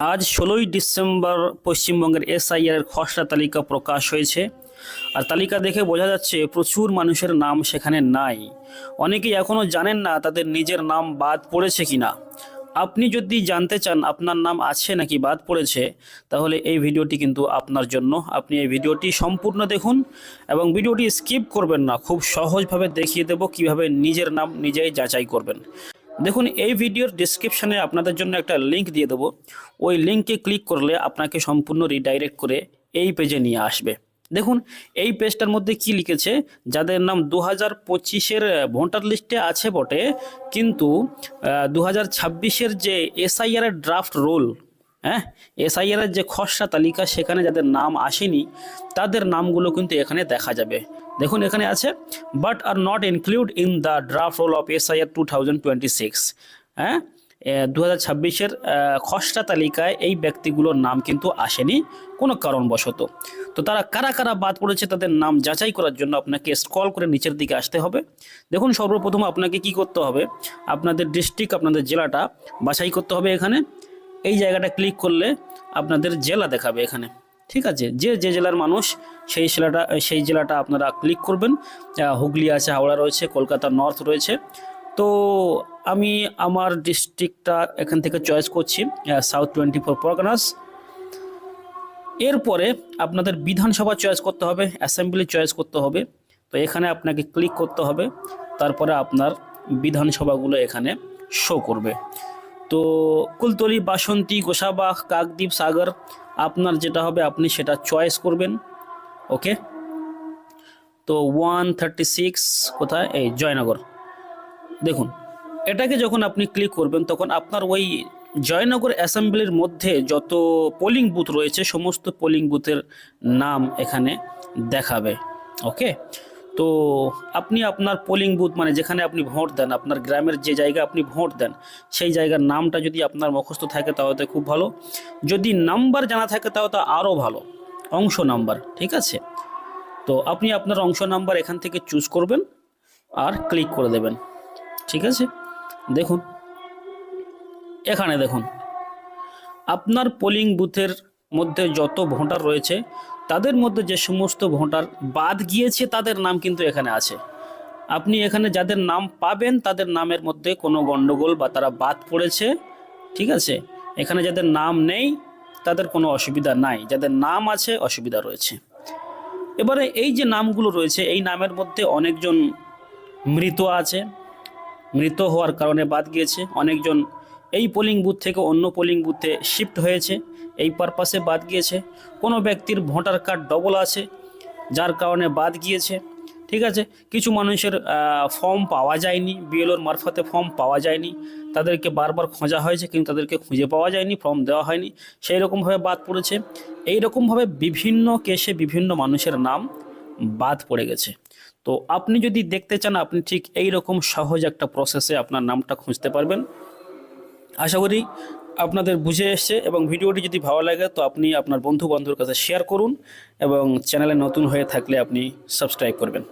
আজ ১৬ই ডিসেম্বর পশ্চিমবঙ্গের এসআইআর এর খসড়া তালিকা প্রকাশ হয়েছে। আর তালিকা দেখে বোঝা যাচ্ছে প্রচুর মানুষের নাম সেখানে নাই। অনেকেই এখনও জানেন না তাদের নিজের নাম বাদ পড়েছে কিনা। আপনি যদি জানতে চান আপনার নাম আছে নাকি বাদ পড়েছে, তাহলে এই ভিডিওটি কিন্তু আপনার জন্য। আপনি এই ভিডিওটি সম্পূর্ণ দেখুন এবং ভিডিওটি স্কিপ করবেন না। খুব সহজভাবে দেখিয়ে দেব কিভাবে নিজের নাম নিজেই যাচাই করবেন। দেখুন, এই ভিডিওর ডিসক্রিপশানে আপনাদের জন্য একটা লিঙ্ক দিয়ে দেবো। ওই লিঙ্কে ক্লিক করলে আপনাকে সম্পূর্ণ রিডাইরেক্ট করে এই পেজে নিয়ে আসবে। দেখুন, এই পেজটার মধ্যে কি লিখেছে, যাদের নাম 2025-এর ভোটার লিস্টে আছে বটে, কিন্তু 2026-এর যে এসআইআর এর ড্রাফট রোল, হ্যাঁ, এসআইআর এর যে খসড়া তালিকা, সেখানে যাদের নাম আসেনি তাদের নামগুলো কিন্তু এখানে দেখা যাবে। দেখুন, এখানে আছে but are not include in the draft roll of SIR 2026। হ্যাঁ, 2026-এর খসড়া তালিকায় এই ব্যক্তিগুলোর নাম কিন্তু আসেনি কোনো কারণবশত। তো তারা কারা কারা বাদ পড়েছে তাদের নাম যাচাই করার জন্য আপনাকে স্ক্রল করে নিচের দিকে আসতে হবে। দেখুন, সর্বপ্রথম আপনাকে কি করতে হবে, আপনাদের ডিস্ট্রিক্ট, আপনাদের জেলাটা বাছাই করতে হবে। এখানে এই জায়গাটা ক্লিক করলে আপনাদের জেলা দেখাবে এখানে। ঠিক আছে, যে যে জেলার মানুষ সেই জেলাটা আপনারা ক্লিক করবেন। হুগলি আছে, হাওড়া রয়েছে, কলকাতা নর্থ রয়েছে। তো আমি আমার ডিস্ট্রিক্টটা এখান থেকে চয়েস করছি, সাউথ 24 পরগনাস। এরপরে আপনাদের বিধানসভা চয়েস করতে হবে, অ্যাসেম্বলি চয়েস করতে হবে। তো এখানে আপনাকে ক্লিক করতে হবে, তারপরে আপনার বিধানসভাগুলো এখানে শো করবে। তো কুলতলি, বাসন্তী, গোসাবাহ, কাকদ্বীপ, সাগর, আপনার যেটা হবে আপনি সেটা চয়েস করবেন। ওকে, তো 136 কোথায়, এই জয়নগর। দেখুন, এটাকে যখন আপনি ক্লিক করবেন তখন আপনার ওই জয়নগর অ্যাসেম্বলির মধ্যে যত পোলিং বুথ রয়েছে সমস্ত পোলিং বুথের নাম এখানে দেখাবে। ওকে, তো আপনি আপনার পোলিং বুথ, মানে যেখানে আপনি ভোট দেন, আপনার গ্রামের যে জায়গায় আপনি ভোট দেন সেই জায়গার নামটা যদি আপনার মুখস্থ থাকে তাহলে খুব ভালো। যদি নাম্বার জানা থাকে তাহলে তো আরও ভালো, অংশ নাম্বার। ঠিক আছে, তো আপনি আপনার অংশ নাম্বার এখান থেকে চুজ করবেন আর ক্লিক করে দেবেন। ঠিক আছে, দেখুন এখানে দেখুন আপনার পোলিং বুথের মধ্যে যত ভোটার রয়েছে তাদের মধ্যে যে সমস্ত ভোটার বাদ গিয়েছে তাদের নাম কিন্তু এখানে আছে। আপনি এখানে যাদের নাম পাবেন তাদের নামের মধ্যে কোনো গণ্ডগোল বা তারা বাদ পড়েছে, ঠিক আছে। এখানে যাদের নাম নেই তাদের কোনো অসুবিধা নাই, যাদের নাম আছে অসুবিধা রয়েছে। এবারে এই যে নামগুলো রয়েছে এই নামের মধ্যে অনেকজন মৃত আছে, মৃত হওয়ার কারণে বাদ গিয়েছে। অনেকজন এই পোলিং বুথ থেকে অন্য পোলিং বুথে শিফট হয়েছে, এই পারপাসে বাদ গিয়েছে। কোনো ব্যক্তির ভোটার কার্ড ডবল আছে যার কারণে বাদ গিয়েছে। ঠিক আছে, কিছু মানুষের ফর্ম পাওয়া যায়নি, বিএলওর মারফতে ফর্ম পাওয়া যায়নি, তাদেরকে বারবার খোঁজা হয়েছে কিন্তু তাদেরকে খুঁজে পাওয়া যায়নি, ফর্ম দেওয়া হয়নি, সেই রকমভাবে বাদ পড়েছে। এই রকমভাবে বিভিন্ন কেসে বিভিন্ন মানুষের নাম বাদ পড়ে গেছে। তো আপনি যদি দেখতে চান আপনি ঠিক এই রকম সহজ একটা প্রসেসে আপনার নামটা খুঁজতে পারবেন। আশা করি আপনাদের বুঝে এসছে, এবং ভিডিওটি যদি ভালো লাগে তো আপনি আপনার বন্ধু বান্ধবের কাছে শেয়ার করুন, এবং চ্যানেলে নতুন হয়ে থাকলে আপনি সাবস্ক্রাইব করবেন।